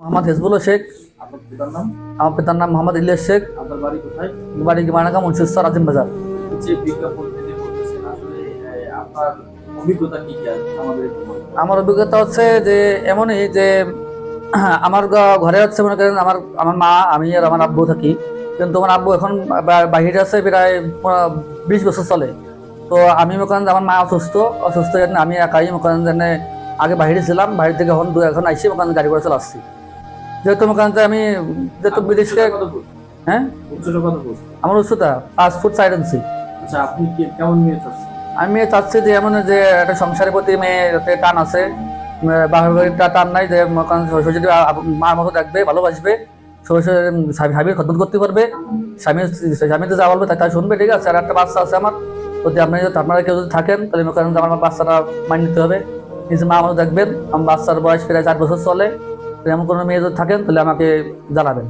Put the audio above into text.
মোহাম্মদ হিজবুল শেখ। আপনার পিতার নাম? আমার পিতার নাম মোহাম্মদ ইলিয়াস শেখ। আপনার বাড়ি কোথায়? বাড়ি মানাকা মুন্সিস্তার আজিম বাজার। যে বিজ্ঞাপন যে করতেছেন আসলে আপনার অভিজ্ঞতা কি কি আছে আমাদের একটু বলুন। আমার অভিজ্ঞতা হচ্ছে যে এমনই যে আমার ঘরে হচ্ছে মনে করেন আমার আমার মা আমি আর আমার আব্বু থাকি, কিন্তু আমার আব্বু এখন বাহিরে আছে প্রায় 20 বছর চলে। তো আমি মনে করেন যে আমার মা অসুস্থ জন্য আমি একাই মনে করেন যে আগে বাহিরে ছিলাম, বাইরে থেকে এখন আইসি মনে করেন গাড়ি করে চলে আসছি। যেহেতু মনে করেন যে আমি যেহেতু বিদেশে। হ্যাঁ, উচ্চতা কত ফুট? আমার উচ্চতা 5 ফুট 4 ইঞ্চি। আচ্ছা, আপনি কি কেমন মেয়ে চাচ্ছেন? আমি চাচ্ছি যে এমন যে একটা সংসারের প্রতি মেয়েতে টান আছে, বাপের বাড়ির টান নাই, যে শ্বশুর যদি মার মতো দেখবে, ভালোবাসবে, শ্বশুর স্বামীর খদমত করতে পারবে, স্বামীতে যা বলবে তাই শুনবে, ঠিক আছে। আর একটা বাচ্চা আছে আমার, যদি আপনারা কেউ যদি থাকেন তাহলে মনে করেন আমার বাচ্চাটা মানিয়ে নিতে হবে, নিজে মা মতো দেখবেন। আমার বাচ্চার বয়স প্রায় 4 বছর চলে। এমন কোনো মেয়ে যদি থাকেন তাহলে আমাকে জানাবেন।